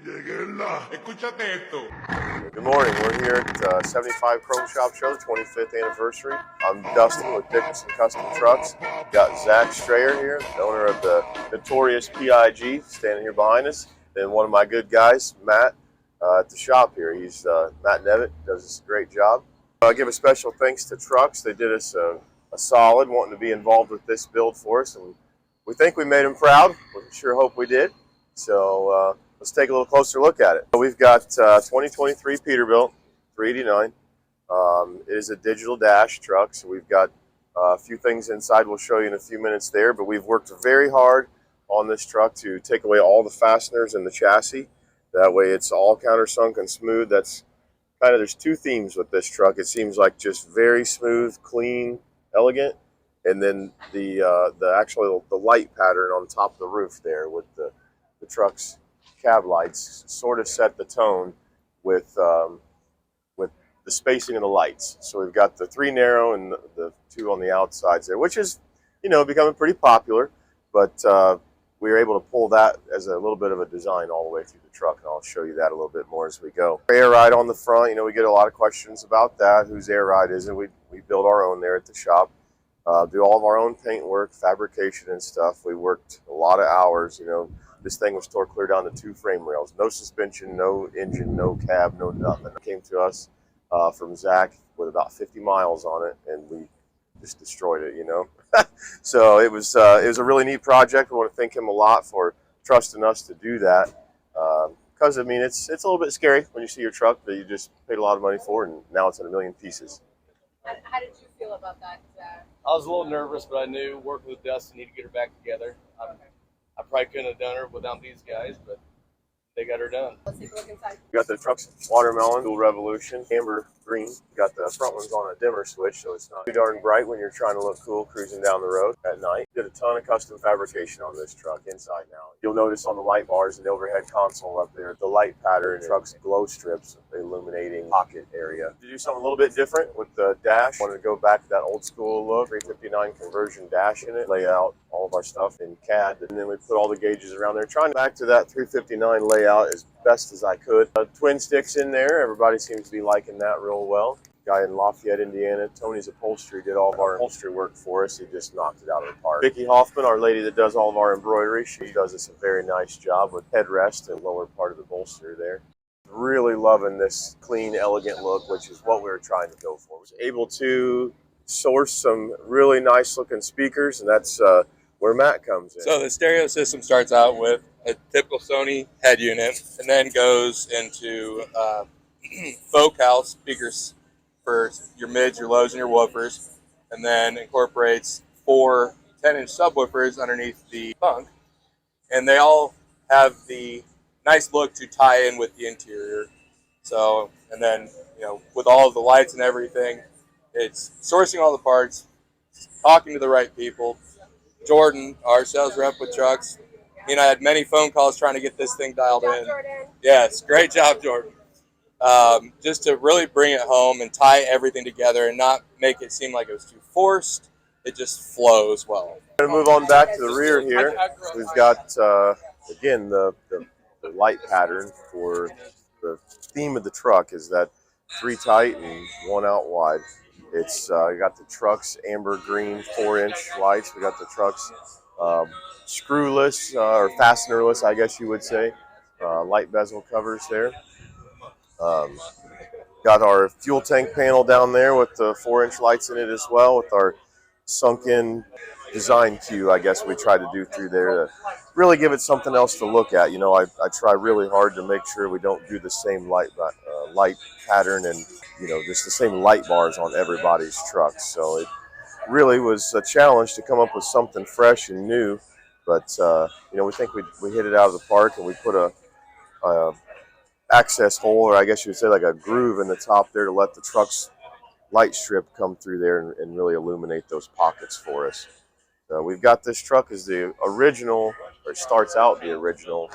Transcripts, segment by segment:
Escúchate esto. Good morning. We're here at 75 Chrome Shop Show, 25th anniversary. I'm Dustin with Dickerson Custom Trucks. Got Zack Slayer here, the owner of the Notorious P.I.G, standing here behind us. And one of my good guys, Matt, at the shop here. He's Matt Nevitt, does a great job. I give a special thanks to Trux. They did us a solid, wanting to be involved with this build for us, and we think we made them proud. We sure hope we did. So let's take a little closer look at it. We've got 2023 Peterbilt 389. It is a digital dash truck, so we've got a few things inside we'll show you in a few minutes there, but we've worked very hard on this truck to take away all the fasteners in the chassis. That way it's all countersunk and smooth. That's kind of, there's two themes with this truck. It seems like just very smooth, clean, elegant, and then the light pattern on top of the roof there with the truck's cab lights sort of set the tone with the spacing of the lights. So we've got the three narrow and the two on the outsides there, which is, you know, becoming pretty popular, but we were able to pull that as a little bit of a design all the way through the truck, and I'll show you that a little bit more as we go. Air ride on the front, you know, we get a lot of questions about that. Whose air ride is it? We build our own there at the shop. Do all of our own paint work, fabrication and stuff. We worked a lot of hours, you know. This thing was tore clear down to 2 frame rails. No suspension, no engine, no cab, no nothing. It came to us from Zack with about 50 miles on it, and we just destroyed it, you know. So it was a really neat project. We want to thank him a lot for trusting us to do that. Because, I mean, it's a little bit scary when you see your truck that you just paid a lot of money for, and now it's in a million pieces. How did you feel about that? I was a little nervous, but I knew working with Dustin, need to get her back together. I probably couldn't have done her without these guys, but they got her done. Let's take a look inside. We got the Trux watermelon, dual revolution, amber green. We got the front ones on a dimmer switch, so it's not too darn bright when you're trying to look cool cruising down the road at night. Did a ton of custom fabrication on this truck, inside and out. You'll notice on the light bars and the overhead console up there, the light pattern, Trux glow strips, illuminating pocket area. To do something a little bit different with the dash, wanted to go back to that old school look, 359 conversion dash in it, lay out all of our stuff in CAD, and then we put all the gauges around there, trying back to that 359 layout as best as I could. Twin sticks in there, everybody seems to be liking that real well. Guy in Lafayette, Indiana, Tony's Upholstery, did all of our upholstery work for us. He just knocked it out of the park. Vicki Hoffman, our lady that does all of our embroidery, she does us a very nice job with headrest and lower part of the bolster there. Really loving this clean, elegant look, which is what we were trying to go for. Was able to source some really nice looking speakers, and that's where Matt comes in. So the stereo system starts out with a typical Sony head unit, and then goes into folk house speakers for your mids, your lows, and your woofers, and then incorporates 4 10-inch subwoofers underneath the bunk, and they all have the nice look to tie in with the interior. So, and then, you know, with all of the lights and everything, it's sourcing all the parts, talking to the right people. Jordan, our sales rep with Trux, he and I had many phone calls trying to get this thing dialed in. Jordan. Yes, great job, Jordan. Just to really bring it home and tie everything together and not make it seem like it was too forced. It just flows well. We're going to move on back to the rear here. We've got, again, the light pattern for the theme of the truck is that 3 tight and 1 out wide. It's you got the Trux amber green 4-inch lights. We got the Trux screwless or fastenerless, I guess you would say, light bezel covers there. Got our fuel tank panel down there with the 4-inch lights in it as well, with our sunken design cue, I guess we try to do through there to really give it something else to look at. You know, I try really hard to make sure we don't do the same light pattern and, you know, just the same light bars on everybody's truck. So it really was a challenge to come up with something fresh and new, but you know, we think we hit it out of the park, and we put a access hole, or I guess you would say like a groove in the top there to let the truck's light strip come through there and really illuminate those pockets for us. We've got this truck as the original, or starts out the original,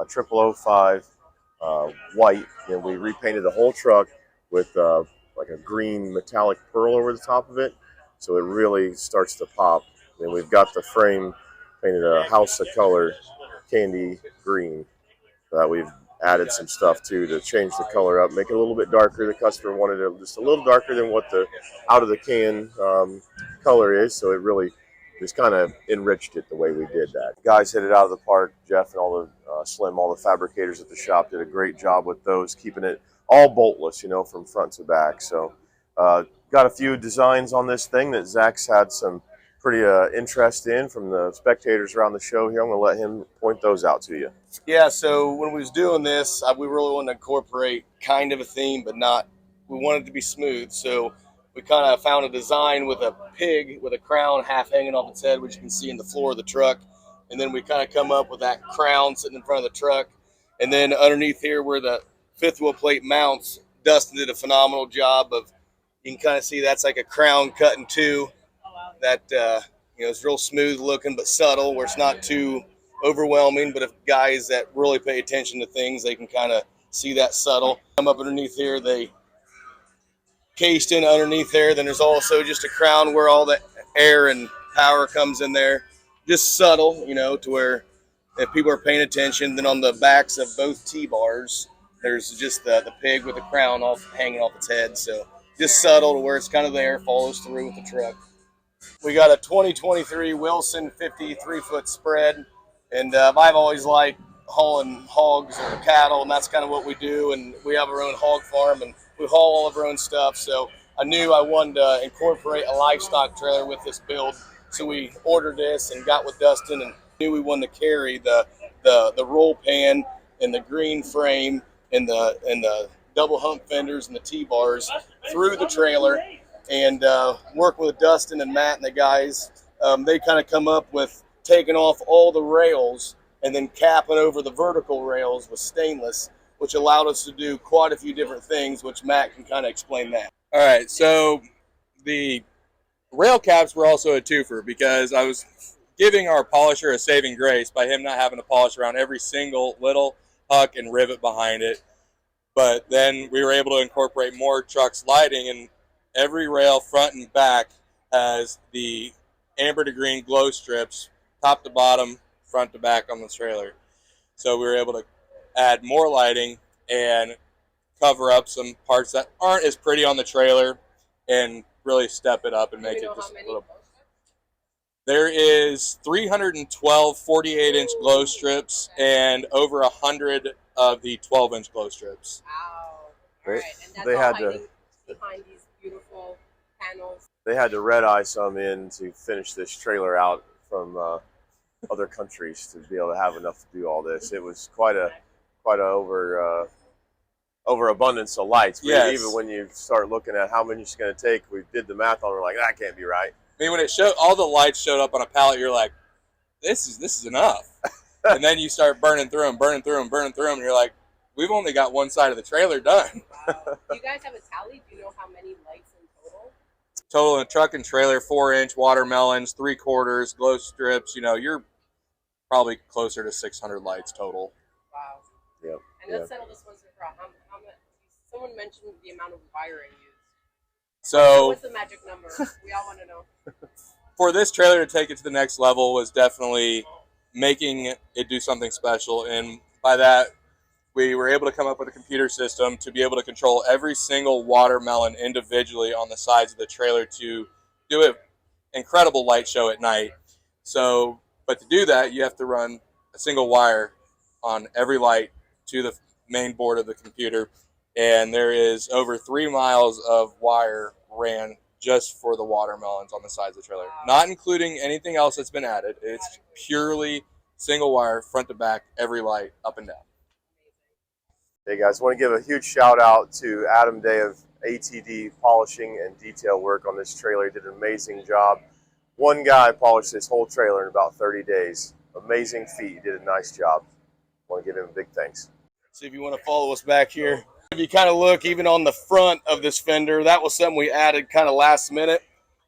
0005 white, and we repainted the whole truck with like a green metallic pearl over the top of it, so it really starts to pop. And we've got the frame painted a house of color candy green that we've added some stuff too to change the color up, make it a little bit darker. The customer wanted it just a little darker than what the out of the can color is, so it really just kind of enriched it the way we did that. Guys hit it out of the park. Jeff and all the Slim, all the fabricators at the shop did a great job with those, keeping it all boltless, you know, from front to back. So got a few designs on this thing that Zach's had some pretty interest in from the spectators around the show here. I'm going to let him point those out to you. Yeah, so when we was doing this, we really wanted to incorporate kind of a theme, but not, we wanted it to be smooth. So we kind of found a design with a pig with a crown half hanging off its head, which you can see in the floor of the truck. And then we kind of come up with that crown sitting in front of the truck. And then underneath here where the fifth wheel plate mounts, Dustin did a phenomenal job of, you can kind of see that's like a crown cut in two. That, you know, it's real smooth looking, but subtle, where it's not too overwhelming. But if guys that really pay attention to things, they can kind of see that subtle. Come up underneath here, they cased in underneath there. Then there's also just a crown where all the air and power comes in there. Just subtle, you know, to where if people are paying attention. Then on the backs of both T-bars, there's just the pig with the crown hanging off its head. So just subtle to where it's kind of there, follows through with the truck. We got a 2023 Wilson 53-foot spread, and I've always liked hauling hogs or cattle, and that's kind of what we do. And we have our own hog farm, and we haul all of our own stuff. So I knew I wanted to incorporate a livestock trailer with this build. So we ordered this and got with Dustin, and knew we wanted to carry the roll pan and the green frame and the double hump fenders and the T-bars through the trailer. And work with Dustin and Matt and the guys. They kind of come up with taking off all the rails and then capping over the vertical rails with stainless, which allowed us to do quite a few different things, which Matt can kind of explain that. All right, so the rail caps were also a twofer because I was giving our polisher a saving grace by him not having to polish around every single little huck and rivet behind it. But then we were able to incorporate more Trux lighting, and every rail front and back has the amber to green glow strips, top to bottom, front to back on the trailer. So we were able to add more lighting and cover up some parts that aren't as pretty on the trailer and really step it up and make it just a little. There is 312 48-inch glow strips and over 100 of the 12-inch glow strips. Wow. Right. All right. And that's They all had hiding behind these beautiful panels. They had to red eye some in to finish this trailer out from other countries to be able to have enough to do all this. It was quite a overabundance of lights. Yes. Even when you start looking at how many it's going to take, we did the math on it. We're like, that can't be right. I mean, when it showed, all the lights showed up on a pallet, you're like, this is enough. And then you start burning through them, and you're like, we've only got one side of the trailer done. Wow. Do you guys have a tally? Do you know how many lights in total? Total in a truck and trailer, 4-inch watermelons, 3/4 glow strips. You know, you're probably closer to 600 lights total. Wow. Yep. And let's settle this one for how much. Someone mentioned the amount of wiring used. So what's the magic number? We all want to know. For this trailer to take it to the next level was definitely making it do something special. And by that, we were able to come up with a computer system to be able to control every single watermelon individually on the sides of the trailer to do an incredible light show at night. So, but to do that, you have to run a single wire on every light to the main board of the computer. And there is over 3 miles of wire ran just for the watermelons on the sides of the trailer, not including anything else that's been added. It's purely single wire, front to back, every light, up and down. Hey guys, I want to give a huge shout out to Adam Day of ATD Polishing and Detail Work on this trailer. He did an amazing job. One guy polished this whole trailer in about 30 days. Amazing feat. He did a nice job. I want to give him a big thanks. See if you want to follow us back here. If you kind of look even on the front of this fender, that was something we added kind of last minute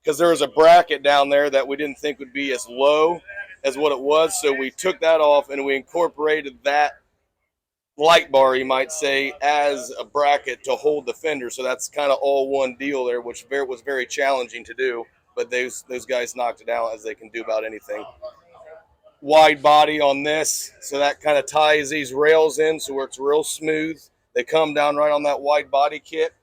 because there was a bracket down there that we didn't think would be as low as what it was. So we took that off and we incorporated that light bar, you might say, as a bracket to hold the fender. So that's kind of all one deal there, which was very challenging to do. But those guys knocked it out, as they can do about anything. wide body on this, so that kind of ties these rails in so where it's real smooth. They come down right on that wide body kit.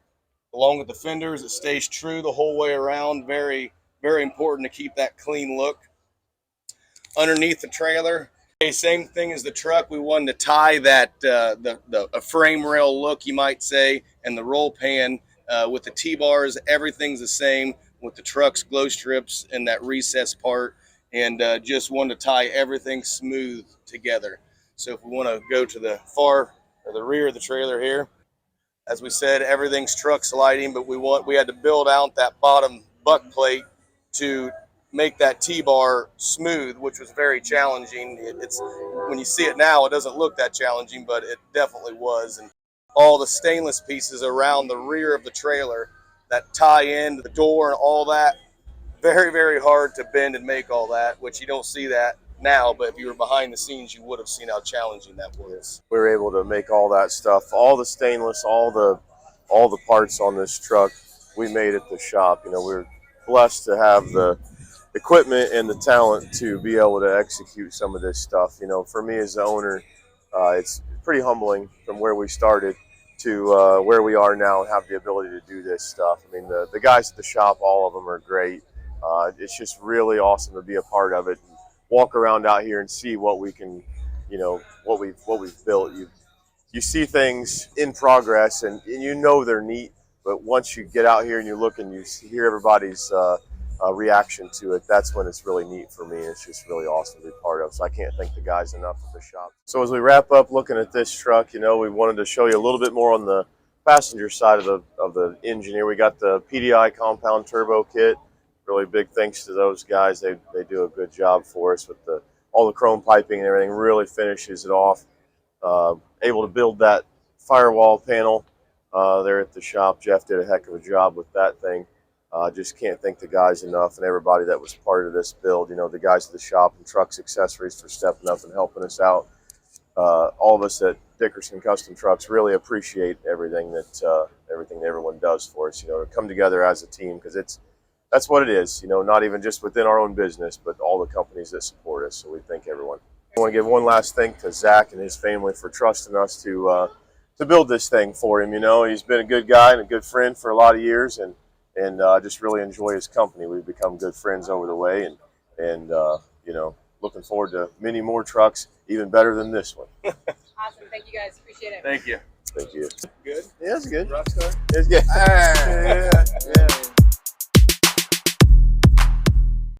Along with the fenders, it stays true the whole way around. Very, very important to keep that clean look. Underneath the trailer, okay, same thing as the truck. We wanted to tie that a frame rail look, you might say, and the roll pan with the T-bars. Everything's the same with the truck's glow strips and that recess part, and just wanted to tie everything smooth together. So if we want to go to the far or the rear of the trailer here, as we said, everything's truck sliding, but we had to build out that bottom buck plate to make that T-bar smooth, which was very challenging. It's when you see it now, it doesn't look that challenging, but it definitely was. And all the stainless pieces around the rear of the trailer that tie in the door and all that, very, very hard to bend and make all that, which you don't see that now, but if you were behind the scenes, you would have seen how challenging that was. We were able to make all that stuff, all the stainless, all the parts on this truck we made at the shop. You know, we're blessed to have the equipment and the talent to be able to execute some of this stuff. You know, for me as the owner, it's pretty humbling from where we started to where we are now and have the ability to do this stuff. I mean, the guys at the shop, all of them are great. It's just really awesome to be a part of it. Walk around out here and see what we can, you know, what we've built. You see things in progress and you know they're neat, but once you get out here and you look and you hear everybody's reaction to it, that's when it's really neat for me. It's just really awesome to be part of. So I can't thank the guys enough at the shop. So as we wrap up looking at this truck, you know, we wanted to show you a little bit more on the passenger side of the engine here. We got the PDI compound turbo kit. Really big thanks to those guys. They do a good job for us with all the chrome piping and everything. Really finishes it off. Able to build that firewall panel there at the shop. Jeff did a heck of a job with that thing. Just can't thank the guys enough and everybody that was part of this build. You know, the guys at the shop and Trux Accessories for stepping up and helping us out. All of us at Dickerson Custom Trucks really appreciate everything that everyone does for us. You know, to come together as a team, because that's what it is, you know, not even just within our own business, but all the companies that support us. So we thank everyone. I want to give one last thank to Zach and his family for trusting us to build this thing for him. You know, he's been a good guy and a good friend for a lot of years, and just really enjoy his company. We've become good friends over the way, and you know, looking forward to many more trucks, even better than this one. Awesome. Thank you guys. Appreciate it. Thank you. Thank you. Good? Yeah, it's good. Rockstar? It's good. Ah. Yeah.